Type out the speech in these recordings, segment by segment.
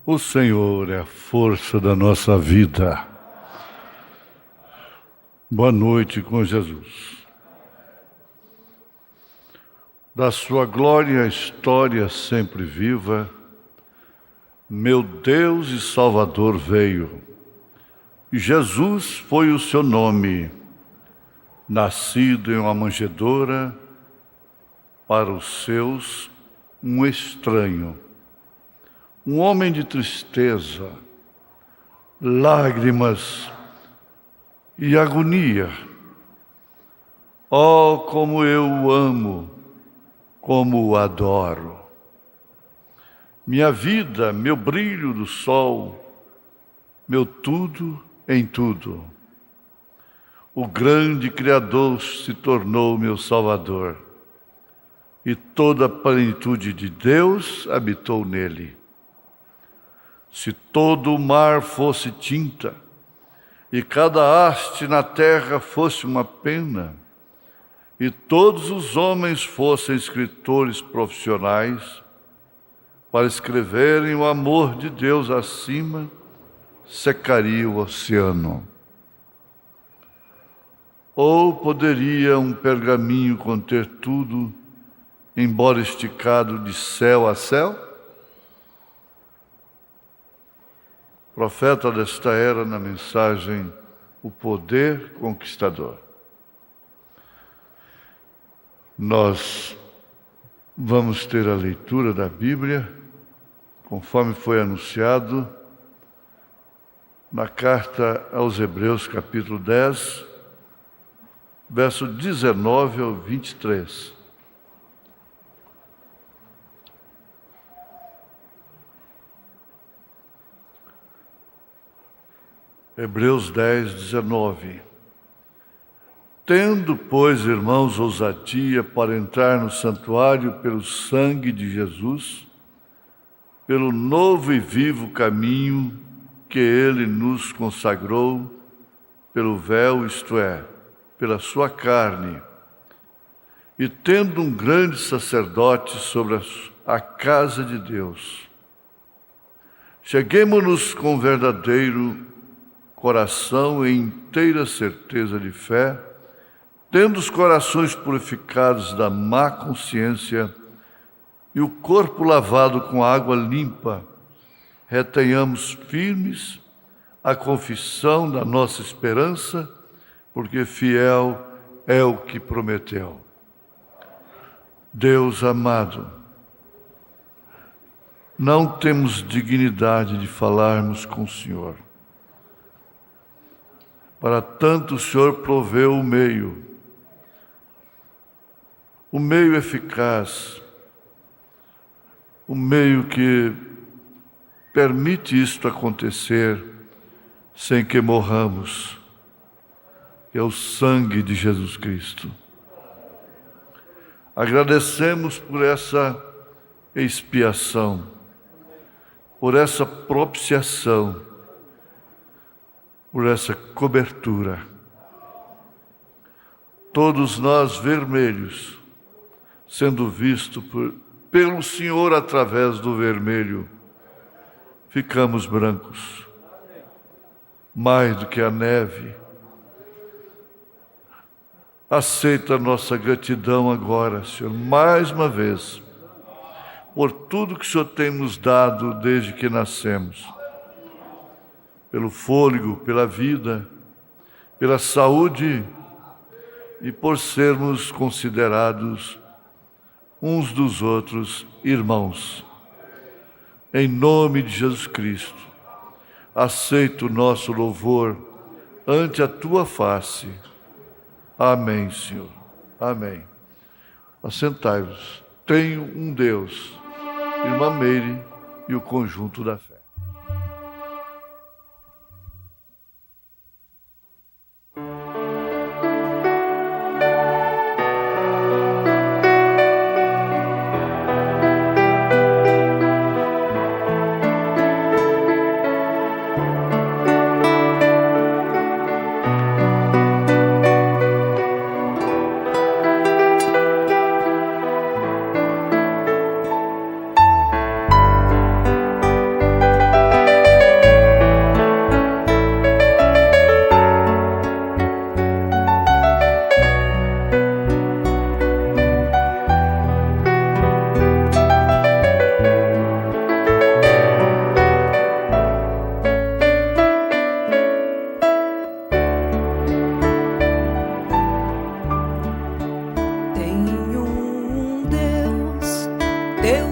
O Senhor é a força da nossa vida. Boa noite com Jesus. Da sua glória a história sempre viva, meu Deus e Salvador veio. E Jesus foi o seu nome, nascido em uma manjedoura, para os seus um estranho. Um homem de tristeza, lágrimas e agonia. Oh, como eu o amo, como o adoro. Minha vida, meu brilho do sol, meu tudo em tudo. O grande Criador se tornou meu Salvador, e toda a plenitude de Deus habitou nele. Se todo o mar fosse tinta, e cada haste na terra fosse uma pena, e todos os homens fossem escritores profissionais, para escreverem o amor de Deus acima, secaria o oceano. Ou poderia um pergaminho conter tudo, embora esticado de céu a céu? Profeta desta era na mensagem O Poder Conquistador. Nós vamos ter a leitura da Bíblia, conforme foi anunciado, na carta aos Hebreus, capítulo 10, verso 19 ao 23. Hebreus 10, 19. Tendo, pois, irmãos, ousadia para entrar no santuário pelo sangue de Jesus, pelo novo e vivo caminho que ele nos consagrou, pelo véu, isto é, pela sua carne, e tendo um grande sacerdote sobre a casa de Deus, cheguemo-nos com verdadeiro coração e inteira certeza de fé, tendo os corações purificados da má consciência e o corpo lavado com água limpa, retenhamos firmes a confissão da nossa esperança, porque fiel é o que prometeu. Deus amado, não temos dignidade de falarmos com o Senhor. Para tanto o Senhor proveu o meio eficaz, o meio que permite isto acontecer sem que morramos, que é o sangue de Jesus Cristo. Agradecemos por essa expiação, por essa propiciação, por essa cobertura. Todos nós vermelhos, sendo vistos pelo Senhor através do vermelho, ficamos brancos, mais do que a neve. Aceita a nossa gratidão agora, Senhor, mais uma vez, por tudo que o Senhor tem nos dado desde que nascemos. Pelo fôlego, pela vida, pela saúde e por sermos considerados uns dos outros irmãos. Em nome de Jesus Cristo, aceita o nosso louvor ante a Tua face. Amém, Senhor. Amém. Assentai-vos. Tenho um Deus, irmã Meire e o conjunto da fé.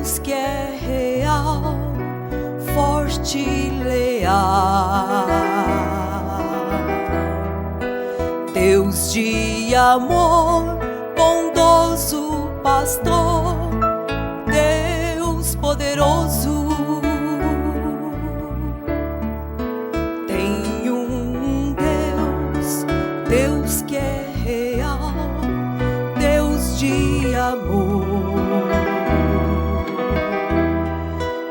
Deus que é real, forte e leal, Deus de amor, bondoso pastor, Deus poderoso. Tem um Deus, Deus que é real, Deus de amor,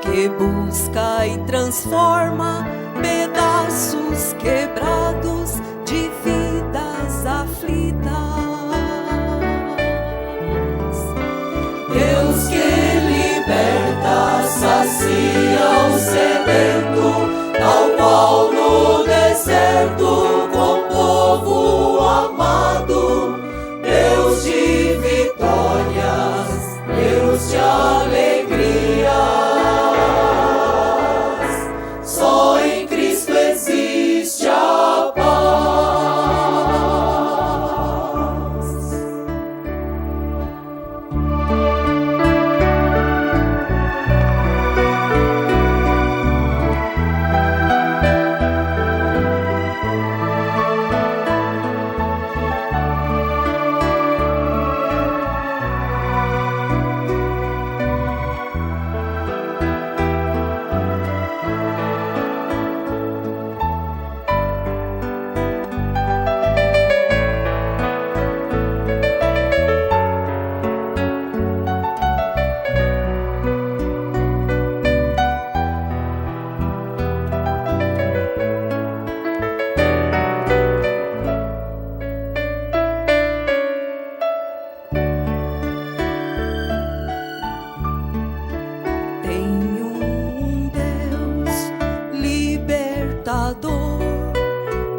que busca e transforma pedaços quebrados de vidas aflitas. Deus que liberta, sacia o sedento, tal qual no deserto, com povo amado. Deus de vitórias, Deus de alegrias, só em Cristo existe a paz.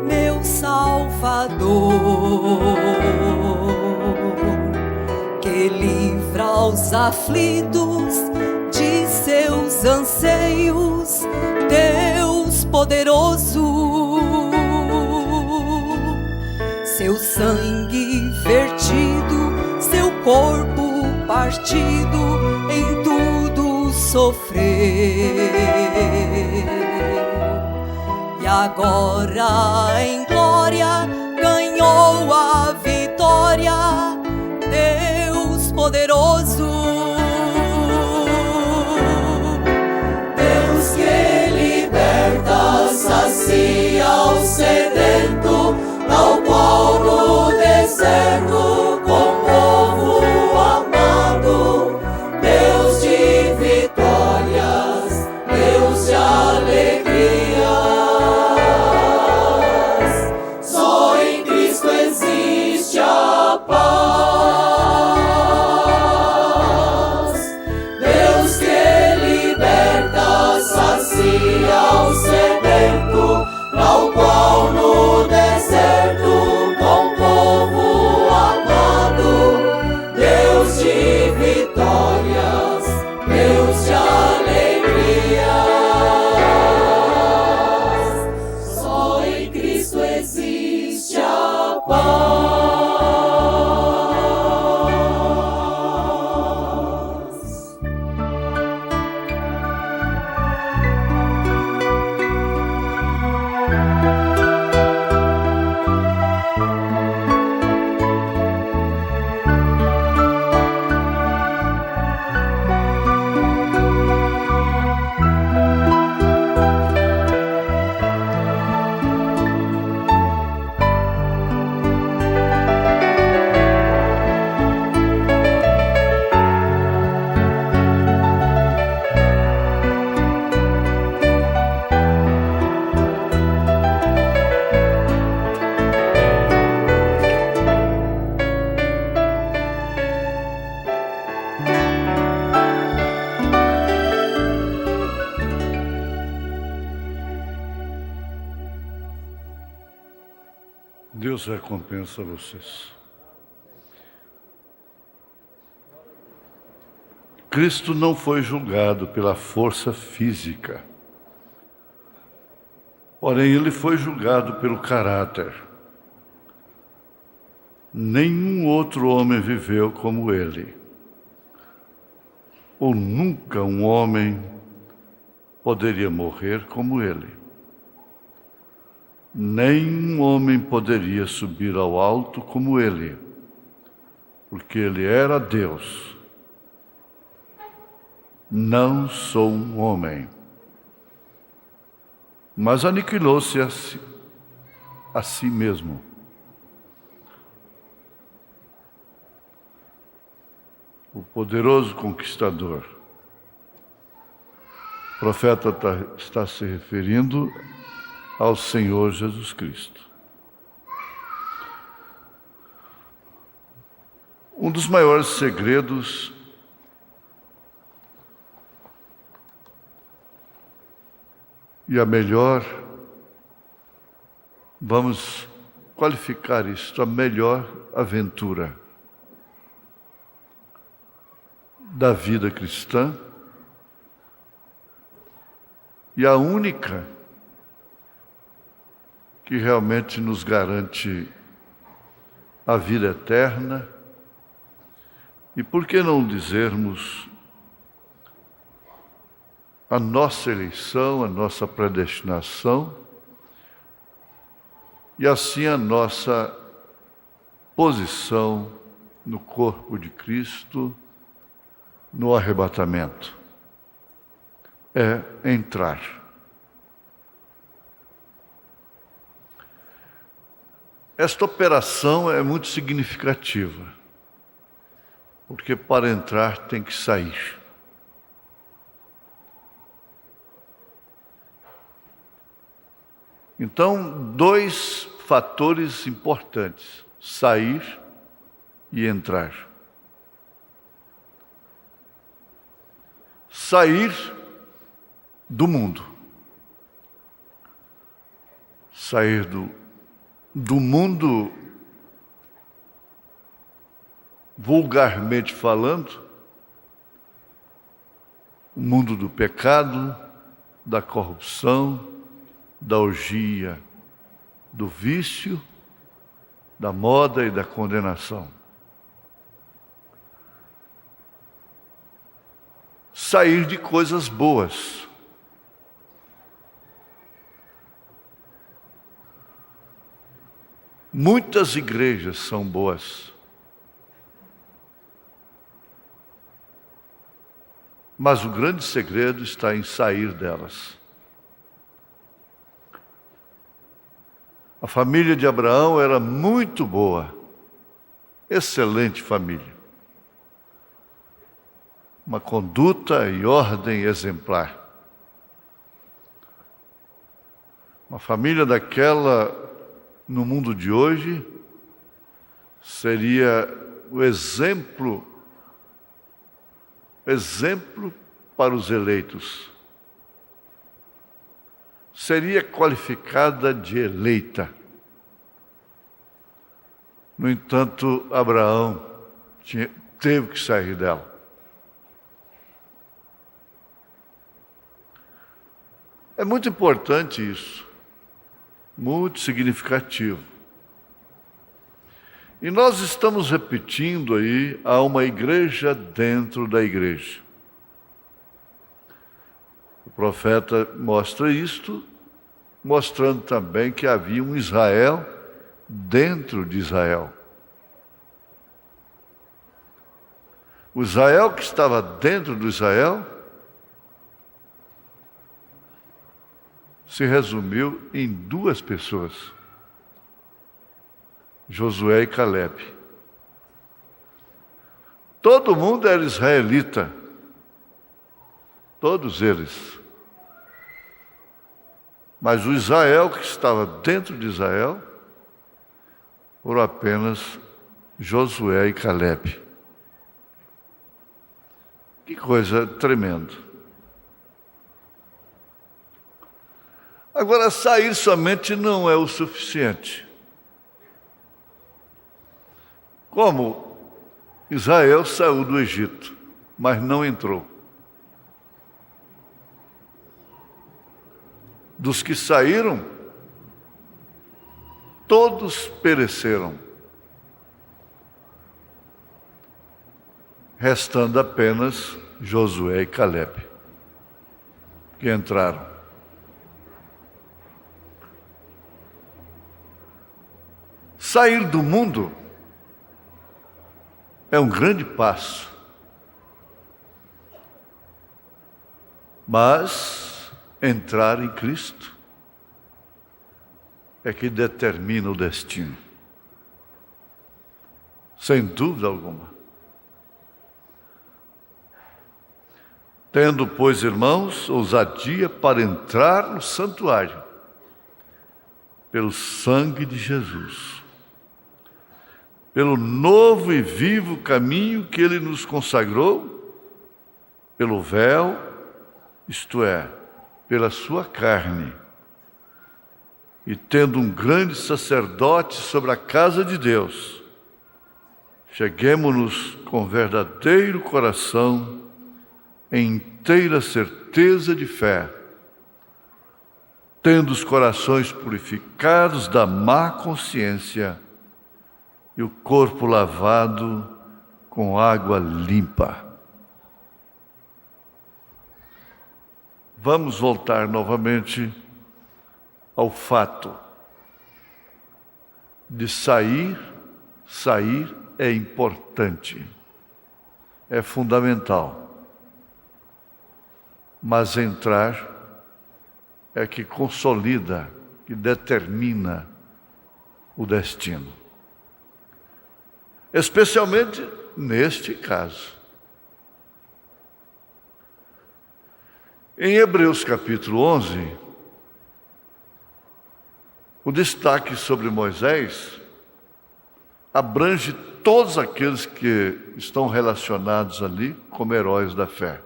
Meu Salvador, que livra os aflitos de seus anseios, Deus poderoso. Seu sangue vertido, seu corpo partido, em tudo sofreu. E agora em glória ganhou a vitória, Deus poderoso. Deus que liberta, sacia o sedento, tal qual no deserto, com povo amado. Deus de vitórias, Deus de alegria, existe a paz. Deus que liberta, sacia o sedento, tal qual no deserto, com povo amado. Deus de vitórias, Deus de alegrias, só em Cristo existe a paz. Deus recompensa vocês. Cristo não foi julgado pela força física, porém ele foi julgado pelo caráter. Nenhum outro homem viveu como ele. ou nunca um homem poderia morrer como ele. Nem um homem poderia subir ao alto como ele, porque ele era Deus. Não sou um homem. Mas aniquilou-se a si mesmo. O poderoso conquistador. O profeta está se referindo ao Senhor Jesus Cristo. Um dos maiores segredos e a melhor, vamos qualificar isto, a melhor aventura da vida cristã e a única que realmente nos garante a vida eterna e, por que não dizermos, a nossa eleição, a nossa predestinação e assim a nossa posição no corpo de Cristo no arrebatamento. É entrar. Esta operação é muito significativa, porque para entrar tem que sair. Então, dois fatores importantes: sair e entrar. Sair do mundo. Sair do mundo, vulgarmente falando, o mundo do pecado, da corrupção, da orgia, do vício, da moda e da condenação. Sair de coisas boas. Muitas igrejas são boas, mas o grande segredo está em sair delas. A família de Abraão era muito boa, excelente família. Uma conduta e ordem exemplar. Uma família daquela, no mundo de hoje, seria o exemplo para os eleitos. Seria qualificada de eleita. No entanto, Abraão teve que sair dela. É muito importante isso, muito significativo. E nós estamos repetindo aí, há uma igreja dentro da igreja. O profeta mostra isto, mostrando também que havia um Israel dentro de Israel. O Israel que estava dentro do Israel se resumiu em duas pessoas: Josué e Calebe. Todo mundo era israelita, todos eles. Mas o Israel que estava dentro de Israel foram apenas Josué e Calebe. Que coisa tremenda. Agora, sair somente não é o suficiente. Como Israel saiu do Egito, mas não entrou. Dos que saíram, todos pereceram, restando apenas Josué e Calebe, que entraram. Sair do mundo é um grande passo, mas entrar em Cristo é que determina o destino, sem dúvida alguma. Tendo, pois, irmãos, ousadia para entrar no santuário, pelo sangue de Jesus, pelo novo e vivo caminho que Ele nos consagrou, pelo véu, isto é, pela sua carne, e tendo um grande sacerdote sobre a casa de Deus, cheguemo-nos com verdadeiro coração, em inteira certeza de fé, tendo os corações purificados da má consciência e o corpo lavado com água limpa. Vamos voltar novamente ao fato de sair é importante, é fundamental. Mas entrar é que consolida, que determina o destino. Especialmente neste caso. Em Hebreus capítulo 11, o destaque sobre Moisés abrange todos aqueles que estão relacionados ali como heróis da fé.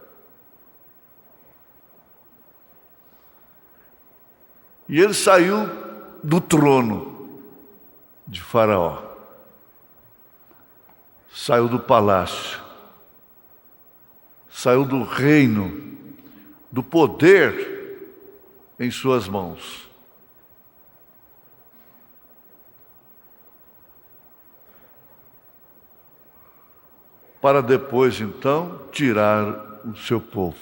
E ele saiu do trono de Faraó, saiu do palácio, saiu do reino, do poder em suas mãos. Para depois, então, tirar o seu povo,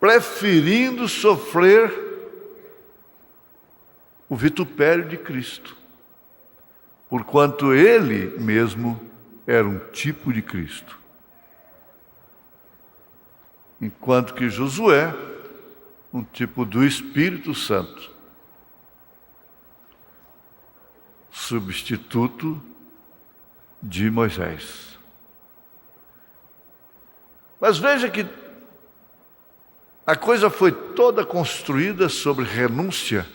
preferindo sofrer o vitupério de Cristo, porquanto ele mesmo era um tipo de Cristo. Enquanto que Josué, um tipo do Espírito Santo, substituto de Moisés. Mas veja que a coisa foi toda construída sobre renúncia,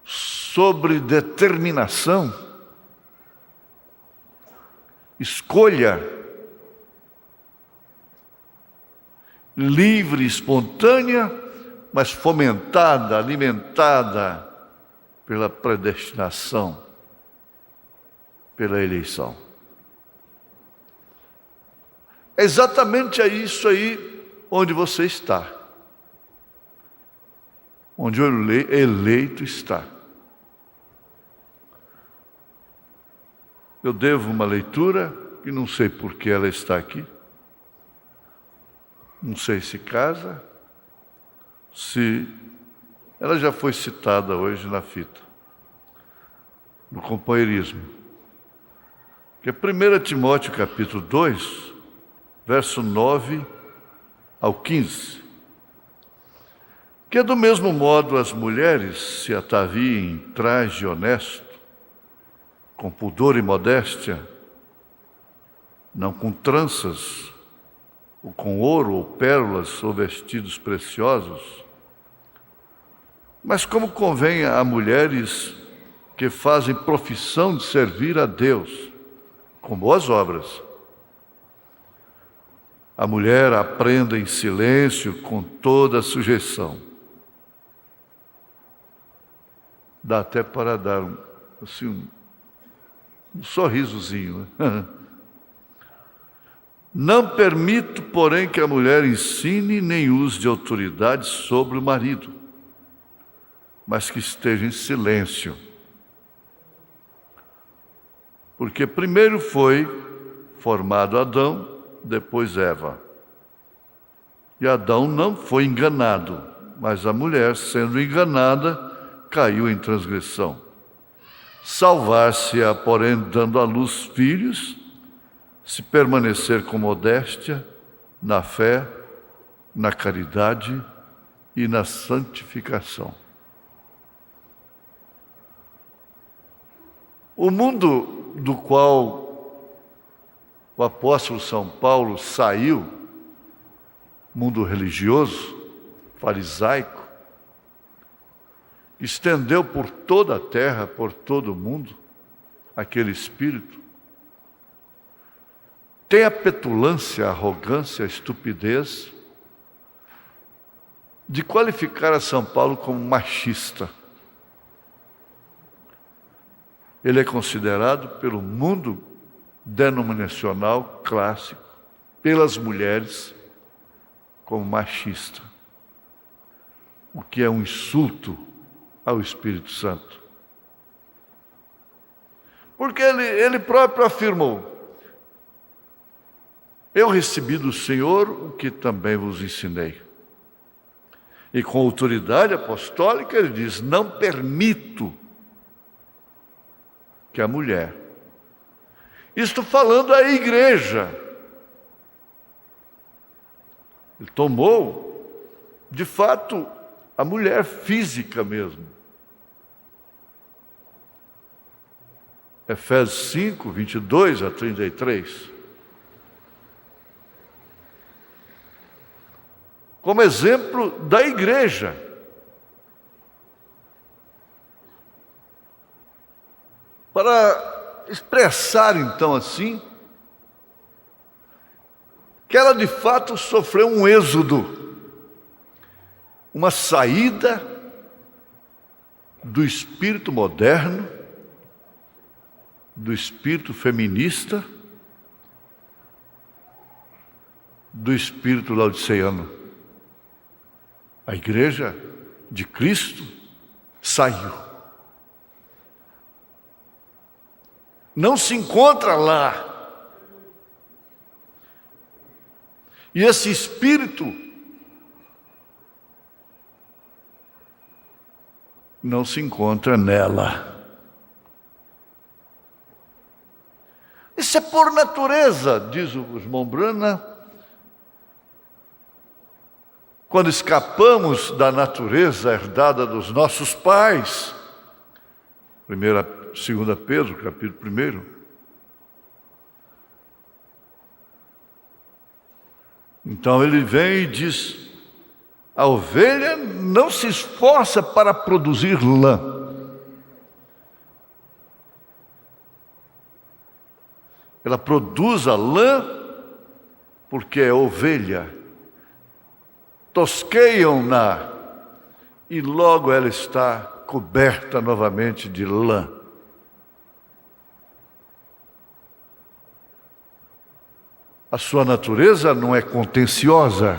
sobre determinação, escolha livre, espontânea, mas fomentada, alimentada pela predestinação, pela eleição. É exatamente isso aí onde você está, onde o eleito está. Eu devo uma leitura, e não sei por que ela está aqui. Não sei se casa, se ela já foi citada hoje na fita, no companheirismo. Que é 1 Timóteo capítulo 2, verso 9 ao 15. Que do mesmo modo as mulheres se ataviem em traje honesto, com pudor e modéstia, não com tranças, ou com ouro ou pérolas ou vestidos preciosos, mas como convém a mulheres que fazem profissão de servir a Deus, com boas obras. A mulher aprenda em silêncio, com toda a sujeição. Dá até para dar um sorrisozinho, né? Não permito, porém, que a mulher ensine nem use de autoridade sobre o marido, mas que esteja em silêncio. Porque primeiro foi formado Adão, depois Eva. E Adão não foi enganado, mas a mulher, sendo enganada, caiu em transgressão. Salvar-se-á, porém, dando à luz filhos, se permanecer com modéstia, na fé, na caridade e na santificação. O mundo do qual o apóstolo São Paulo saiu, mundo religioso, farisaico, estendeu por toda a terra, por todo o mundo, aquele espírito. Tem a petulância, a arrogância, a estupidez de qualificar a São Paulo como machista. Ele é considerado pelo mundo denominacional clássico, pelas mulheres, como machista, o que é um insulto ao Espírito Santo. Porque ele próprio afirmou: eu recebi do Senhor o que também vos ensinei. E com autoridade apostólica ele diz: não permito que a mulher, isto falando à igreja, ele tomou, de fato, a mulher física mesmo. Efésios 5, 22 a 33. Como exemplo da igreja. Para expressar, então, assim, que ela de fato sofreu um êxodo, uma saída do espírito moderno, do espírito feminista, do espírito laodiceano. A igreja de Cristo saiu. Não se encontra lá. E esse espírito não se encontra nela. Isso é por natureza, diz o Smombrana. Quando escapamos da natureza herdada dos nossos pais, 2 Pedro, capítulo 1. Então ele vem e diz: a ovelha não se esforça para produzir lã. Ela produz a lã porque é ovelha. Tosqueiam-na e logo ela está coberta novamente de lã. A sua natureza não é contenciosa,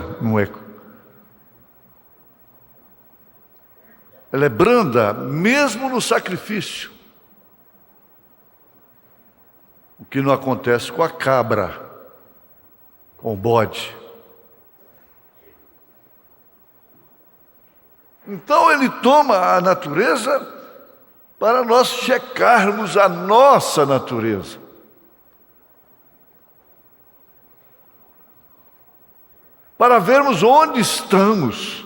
ela é branda, mesmo no sacrifício. O que não acontece com a cabra, com o bode. Então ele toma a natureza para nós checarmos a nossa natureza. Para vermos onde estamos,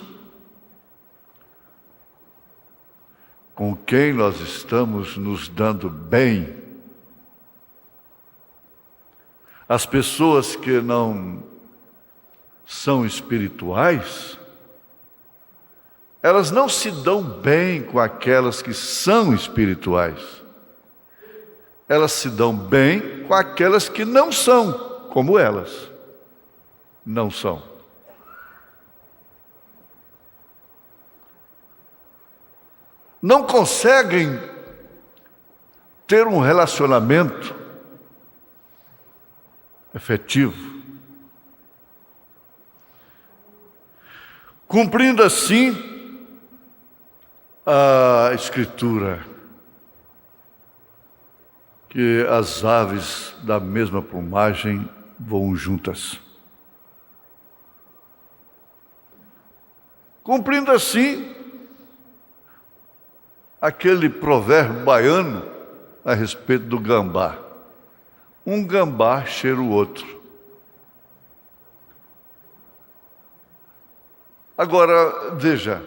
com quem nós estamos nos dando bem. As pessoas que não são espirituais, elas não se dão bem com aquelas que são espirituais. Elas se dão bem com aquelas que não são, como elas não são. Não conseguem ter um relacionamento efetivo, cumprindo assim a Escritura. que as aves da mesma plumagem voam juntas. Cumprindo assim aquele provérbio baiano a respeito do gambá. Um gambá cheira o outro. Agora, veja,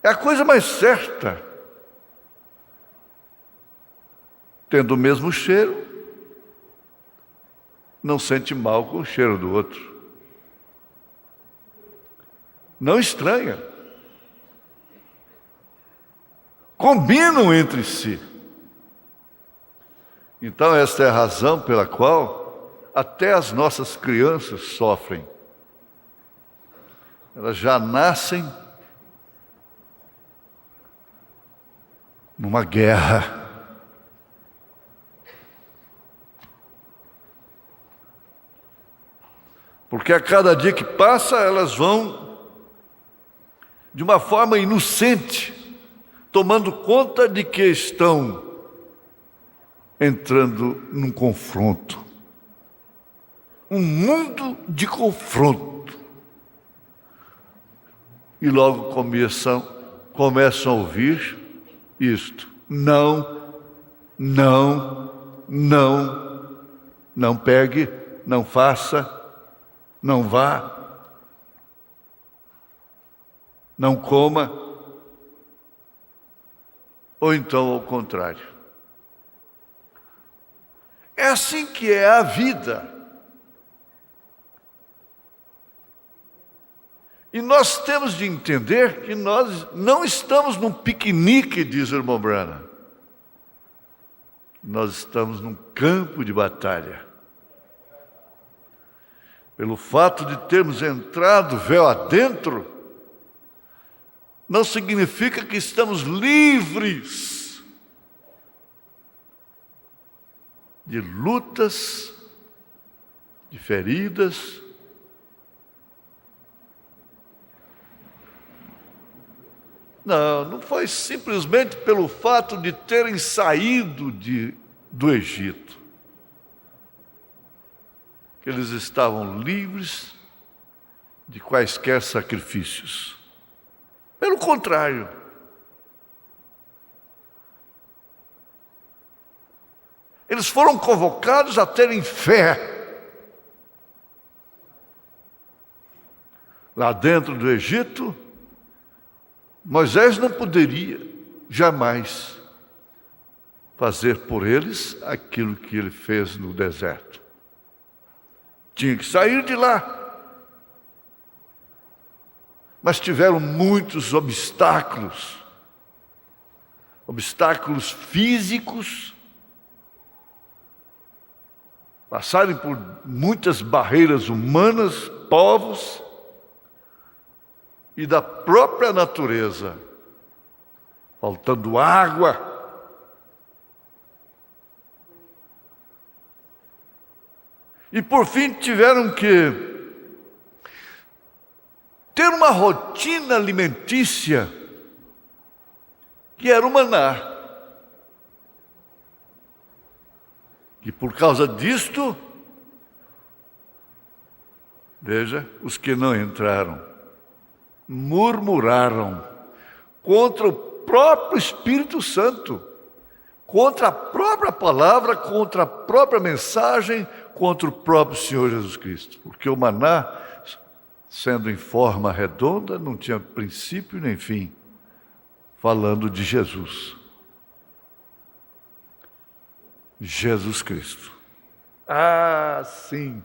é a coisa mais certa, tendo o mesmo cheiro, não sente mal com o cheiro do outro. Não estranha. Combinam entre si. Então, esta é a razão pela qual até as nossas crianças sofrem. Elas já nascem numa guerra. Porque a cada dia que passa, elas vão, de uma forma inocente, tomando conta de que estão entrando num confronto. Um mundo de confronto. E logo começam a ouvir isto. Não, não, não, não pegue, não faça, não vá, não coma, ou então ao contrário. É assim que é a vida. E nós temos de entender que nós não estamos num piquenique, diz o irmão Branham. Nós estamos num campo de batalha. Pelo fato de termos entrado véu adentro, não significa que estamos livres de lutas, de feridas. Não foi simplesmente pelo fato de terem saído do Egito, que eles estavam livres de quaisquer sacrifícios. Pelo contrário, eles foram convocados a terem fé. Lá dentro do Egito, Moisés não poderia jamais fazer por eles aquilo que ele fez no deserto. Tinha que sair de lá. Mas tiveram muitos obstáculos físicos, passaram por muitas barreiras humanas, povos, e da própria natureza, faltando água. E por fim tiveram que ter uma rotina alimentícia que era o maná. E por causa disto, veja, os que não entraram murmuraram contra o próprio Espírito Santo, contra a própria palavra, contra a própria mensagem, contra o próprio Senhor Jesus Cristo. Porque o maná, sendo em forma redonda, não tinha princípio nem fim, falando de Jesus. Jesus Cristo. Ah, sim.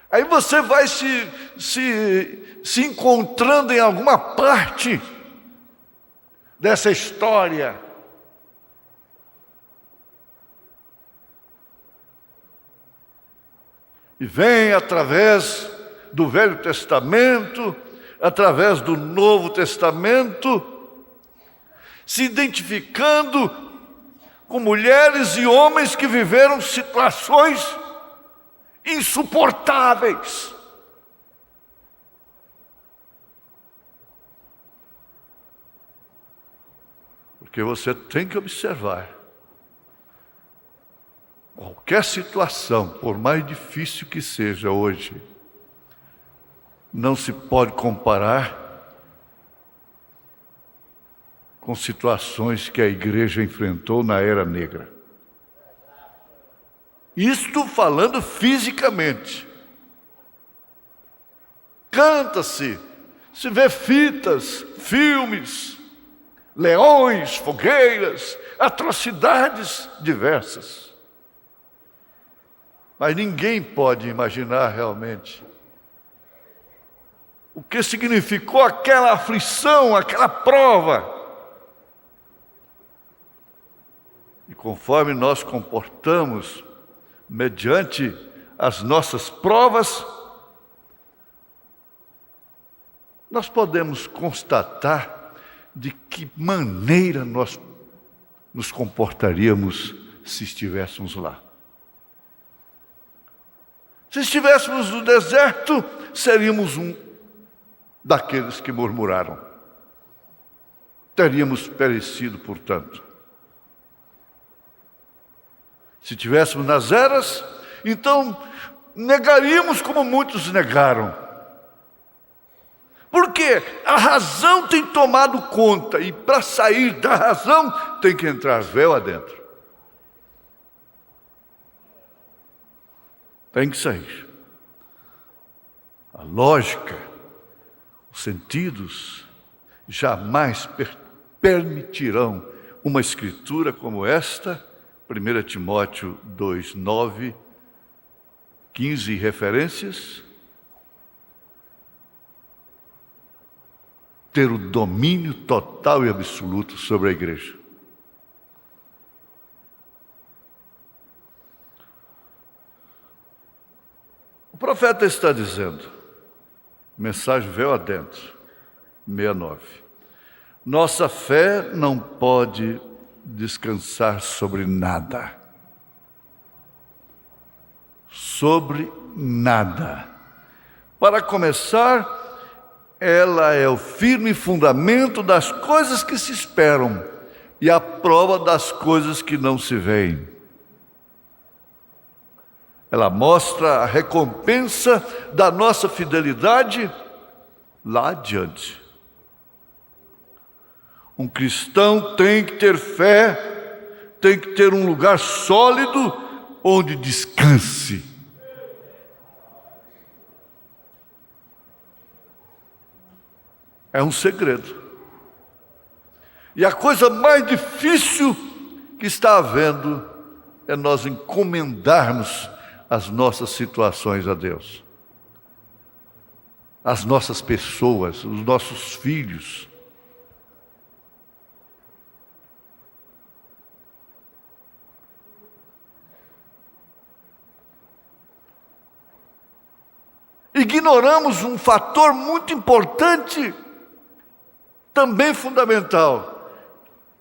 Aí você vai se encontrando em alguma parte dessa história. E vem através do Velho Testamento, através do Novo Testamento, se identificando com mulheres e homens que viveram situações insuportáveis. Porque você tem que observar. Qualquer situação, por mais difícil que seja hoje, não se pode comparar com situações que a igreja enfrentou na Era Negra. Isto falando fisicamente. Canta-se, se vê fitas, filmes, leões, fogueiras, atrocidades diversas. Mas ninguém pode imaginar realmente o que significou aquela aflição, aquela prova. E conforme nós comportamos mediante as nossas provas, nós podemos constatar de que maneira nós nos comportaríamos se estivéssemos lá. Se estivéssemos no deserto, seríamos um daqueles que murmuraram. Teríamos perecido, portanto. Se estivéssemos nas eras, então negaríamos como muitos negaram. Porque a razão tem tomado conta, e para sair da razão tem que entrar véu adentro. Tem que sair. A lógica, os sentidos jamais permitirão uma escritura como esta, 1 Timóteo 2, 9, 15 referências, ter o domínio total e absoluto sobre a igreja. O profeta está dizendo, mensagem véu adentro, 69. Nossa fé não pode descansar sobre nada. Sobre nada. Para começar, ela é o firme fundamento das coisas que se esperam e a prova das coisas que não se veem. Ela mostra a recompensa da nossa fidelidade lá adiante. Um cristão tem que ter fé, tem que ter um lugar sólido onde descanse. É um segredo. E a coisa mais difícil que está havendo é nós encomendarmos as nossas situações a Deus. As nossas pessoas, os nossos filhos. Ignoramos um fator muito importante, também fundamental,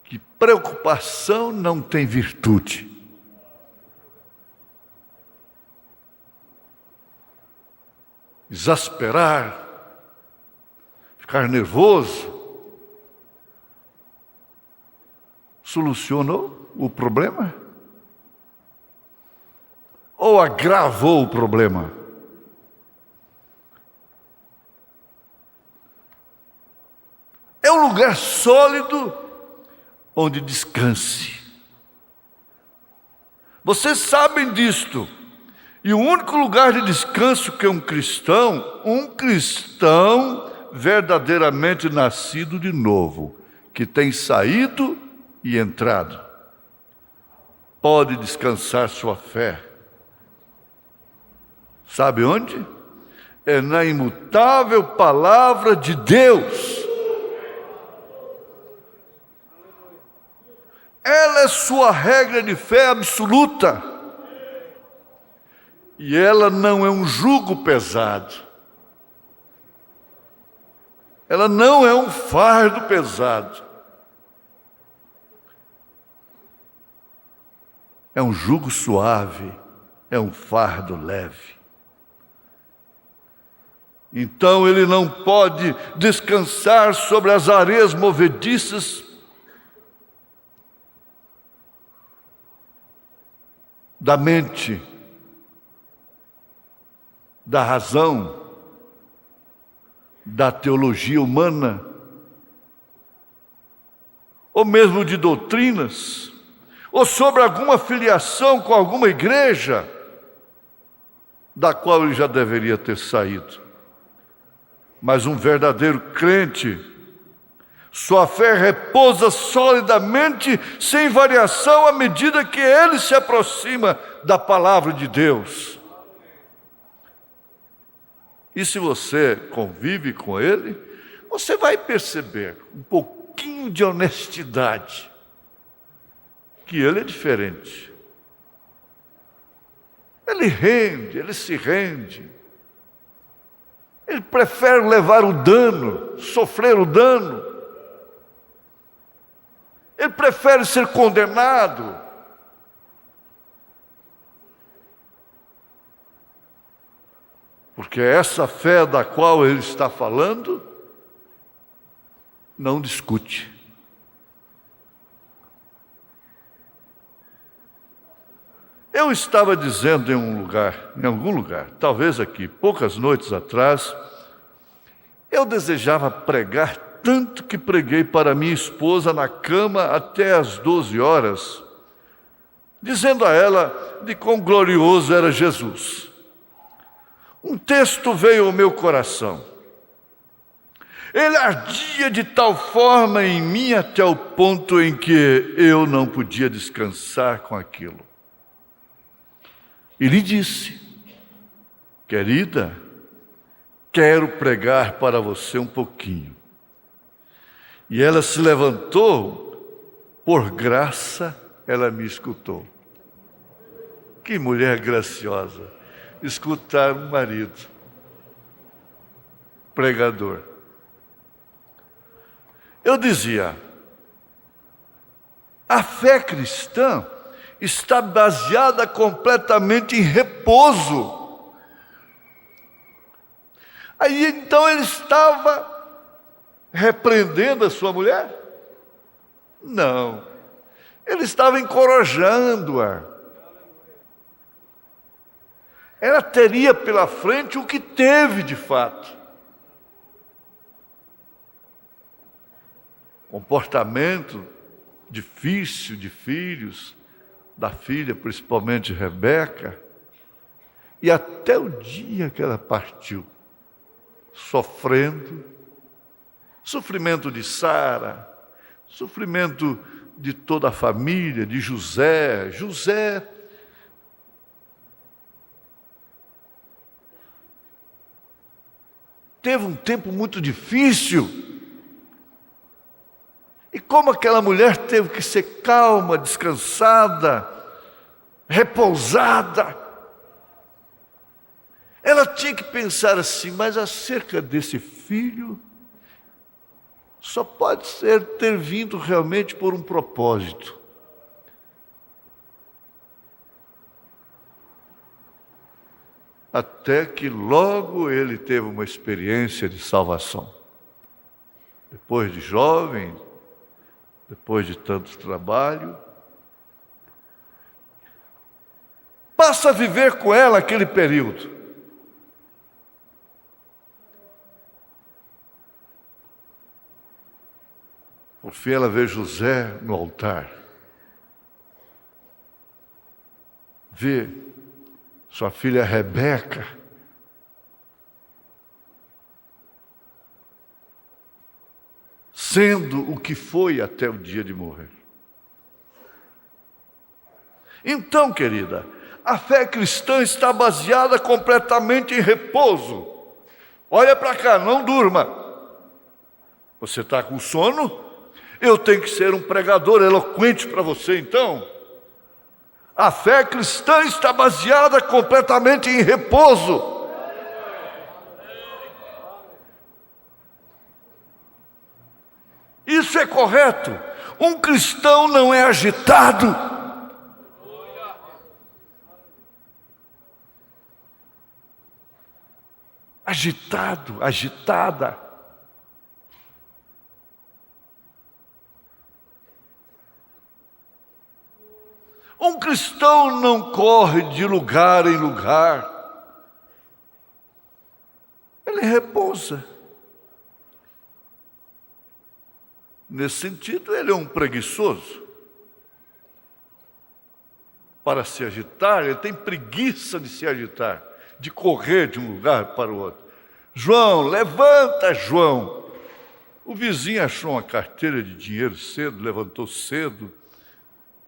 que preocupação não tem virtude. Exasperar, ficar nervoso, solucionou o problema? Ou agravou o problema? É um lugar sólido onde descanse. Vocês sabem disto. E o único lugar de descanso que um cristão verdadeiramente nascido de novo, que tem saído e entrado, pode descansar sua fé. Sabe onde? É na imutável palavra de Deus. Ela é sua regra de fé absoluta. E ela não é um jugo pesado. Ela não é um fardo pesado. É um jugo suave, é um fardo leve. Então ele não pode descansar sobre as areias movediças da mente, da razão, da teologia humana, ou mesmo de doutrinas, ou sobre alguma filiação com alguma igreja, da qual ele já deveria ter saído. Mas um verdadeiro crente, sua fé repousa solidamente, sem variação, à medida que ele se aproxima da palavra de Deus. E se você convive com ele, você vai perceber um pouquinho de honestidade, que ele é diferente. Ele rende, ele se rende. Ele prefere levar o dano, sofrer o dano. Ele prefere ser condenado. Porque essa fé da qual ele está falando, não discute. Eu estava dizendo em algum lugar, talvez aqui, poucas noites atrás, eu desejava pregar tanto que preguei para minha esposa na cama até às 12 horas, dizendo a ela de quão glorioso era Jesus. Um texto veio ao meu coração. Ele ardia de tal forma em mim até o ponto em que eu não podia descansar com aquilo. E lhe disse: querida, quero pregar para você um pouquinho. E ela se levantou, por graça ela me escutou. Que mulher graciosa, escutar um marido pregador. Eu dizia, a fé cristã está baseada completamente em repouso. Aí então ele estava repreendendo a sua mulher? Não. Ele estava encorajando-a. Ela teria pela frente o que teve de fato. Comportamento difícil de filhos, da filha, principalmente Rebeca, e até o dia que ela partiu, sofrendo, sofrimento de Sara, sofrimento de toda a família, de José. José teve um tempo muito difícil. E como aquela mulher teve que ser calma, descansada, repousada. Ela tinha que pensar assim, mas acerca desse filho, só pode ter vindo realmente por um propósito. Até que logo ele teve uma experiência de salvação. Depois de jovem, depois de tanto trabalho, passa a viver com ela aquele período. Por fim, ela vê José no altar. Vê sua filha Rebeca sendo o que foi até o dia de morrer. Então, querida, a fé cristã está baseada completamente em repouso. Olha para cá, não durma. Você está com sono? Eu tenho que ser um pregador eloquente para você, então. A fé cristã está baseada completamente em repouso. Isso é correto. Um cristão não é agitado. Agitado, agitada. Um cristão não corre de lugar em lugar. Ele repousa. Nesse sentido, ele é um preguiçoso. Para se agitar, ele tem preguiça de se agitar, de correr de um lugar para o outro. João, levanta, João. O vizinho achou uma carteira de dinheiro cedo, levantou cedo.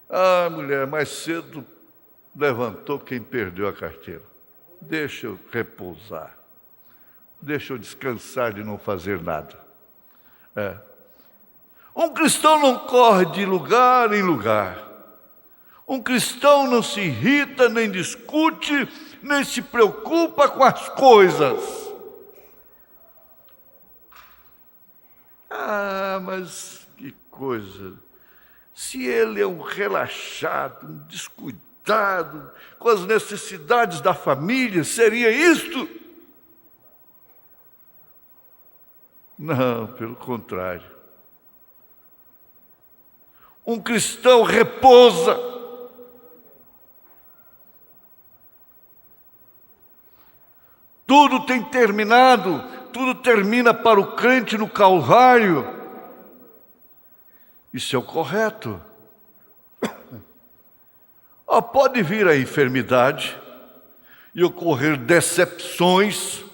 Ah, mulher, mais cedo levantou quem perdeu a carteira. Deixa eu repousar. Deixa eu descansar de não fazer nada. Um cristão não corre de lugar em lugar. Um cristão não se irrita, nem discute, nem se preocupa com as coisas. Ah, mas que coisa! Se ele é um relaxado, um descuidado com as necessidades da família, seria isto? Não, pelo contrário. Um cristão repousa. Tudo tem terminado, tudo termina para o crente no Calvário. Isso é o correto. Pode vir a enfermidade e ocorrer decepções.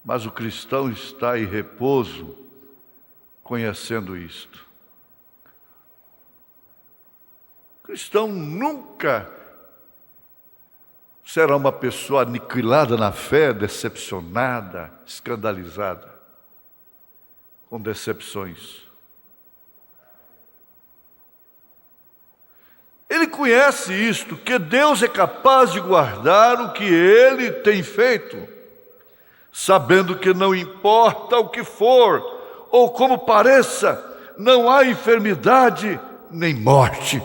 Mas o cristão está em repouso, conhecendo isto. O cristão nunca será uma pessoa aniquilada na fé, decepcionada, escandalizada, com decepções. Ele conhece isto, que Deus é capaz de guardar o que Ele tem feito, sabendo que não importa o que for, ou como pareça, não há enfermidade nem morte.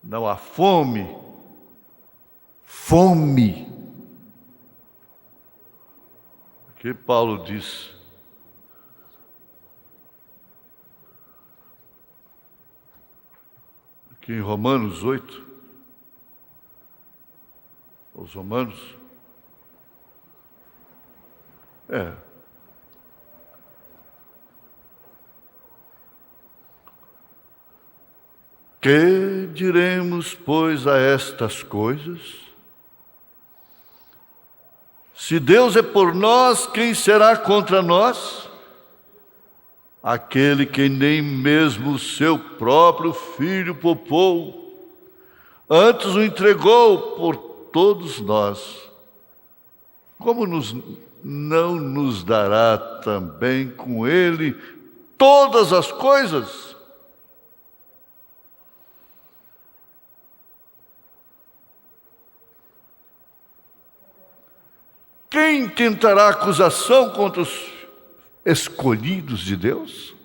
Não há fome. Que Paulo diz. Aqui em Romanos 8. Os Romanos. Que diremos, pois, a estas coisas? Se Deus é por nós, quem será contra nós? Aquele que nem mesmo o seu próprio Filho poupou, antes o entregou por todos nós. Como não nos dará também com Ele todas as coisas? Quem tentará acusação contra os escolhidos de Deus?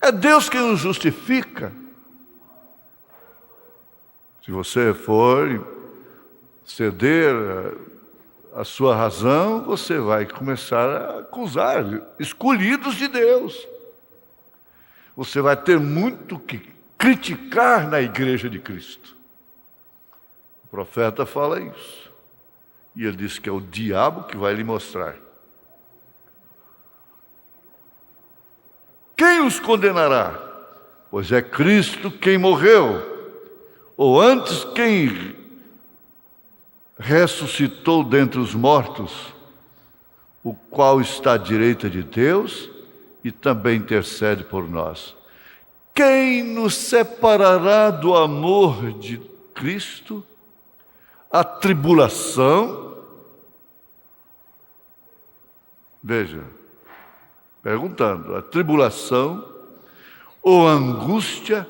É Deus quem nos justifica. Se você for ceder a sua razão, você vai começar a acusar escolhidos de Deus. Você vai ter muito que criticar na igreja de Cristo. O profeta fala isso. E ele diz que é o diabo que vai lhe mostrar. Quem os condenará? Pois é Cristo quem morreu, ou antes quem ressuscitou dentre os mortos, o qual está à direita de Deus e também intercede por nós. Quem nos separará do amor de Cristo? A tribulação? Veja, perguntando, a tribulação, ou a angústia,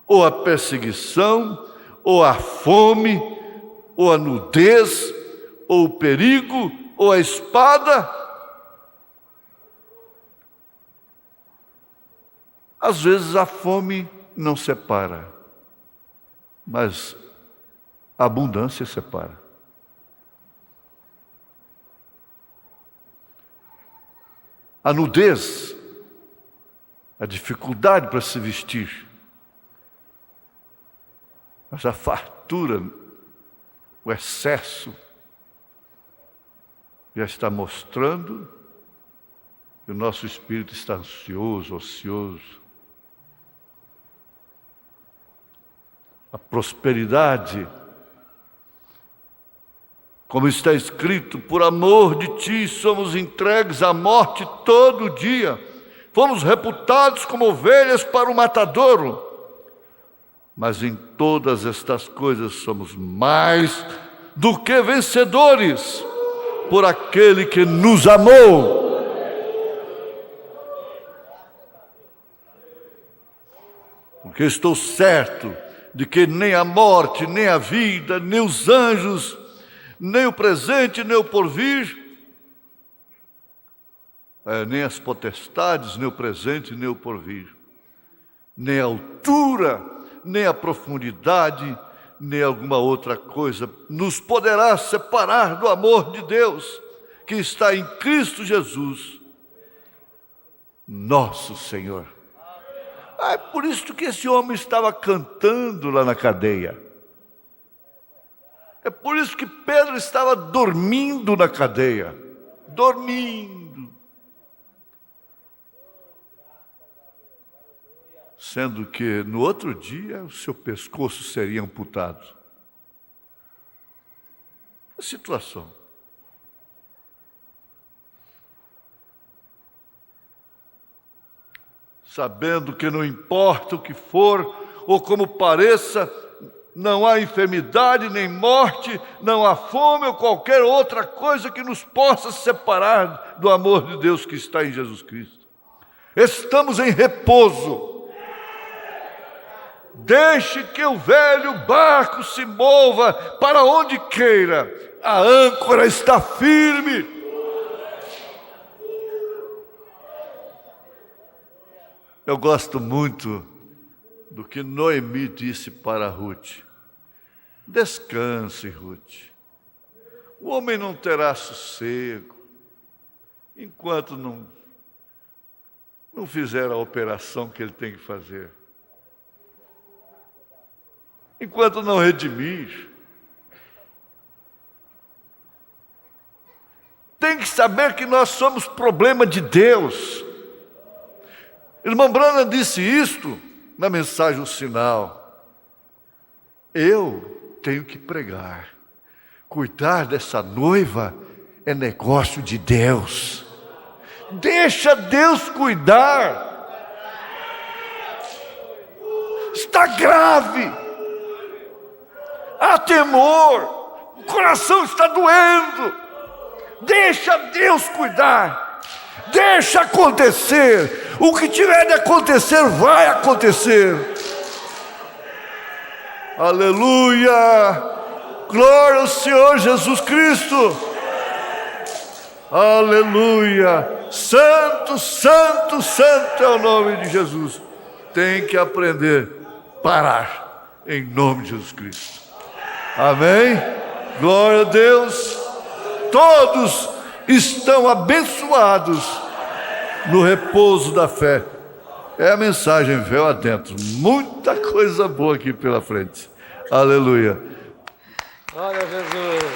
ou a perseguição, ou a fome, ou a nudez, ou o perigo, ou a espada? Às vezes a fome não separa, mas a abundância separa. a nudez, a dificuldade para se vestir. Mas a fartura, o excesso, já está mostrando que o nosso espírito está ansioso, ocioso. A prosperidade, como está escrito, por amor de ti somos entregues à morte todo dia. Fomos reputados como ovelhas para o matadouro. Mas em todas estas coisas somos mais do que vencedores por aquele que nos amou. Porque estou certo de que nem a morte, nem a vida, nem os anjos, nem o presente, nem o porvir, nem as potestades, nem o presente, nem o porvir, nem a altura, nem a profundidade, nem alguma outra coisa nos poderá separar do amor de Deus que está em Cristo Jesus, nosso Senhor. É por isso que esse homem estava cantando lá na cadeia. É por isso que Pedro estava dormindo na cadeia. Dormindo. Sendo que no outro dia o seu pescoço seria amputado. A situação. Sabendo que não importa o que for ou como pareça, não há enfermidade nem morte, não há fome ou qualquer outra coisa que nos possa separar do amor de Deus que está em Jesus Cristo. Estamos em repouso. Deixe que o velho barco se mova para onde queira. A âncora está firme. Eu gosto muito do que Noemi disse para Ruth. Descanse, Ruth. O homem não terá sossego enquanto não fizer a operação que ele tem que fazer. Enquanto não redimir. Tem que saber que nós somos problema de Deus. Irmão Branham disse isto na mensagem O Sinal. Eu tenho que pregar. Cuidar dessa noiva é negócio de Deus. Deixa Deus cuidar. Está grave. Há temor. O coração está doendo. Deixa Deus cuidar. Deixa acontecer. O que tiver de acontecer, vai acontecer. Aleluia! Glória ao Senhor Jesus Cristo! Aleluia! Santo, santo, santo é o nome de Jesus. Tem que aprender a parar em nome de Jesus Cristo. Amém? Glória a Deus! Todos estão abençoados no repouso da fé. É a mensagem, véu adentro. Muita coisa boa aqui pela frente. Aleluia. Glória a Jesus.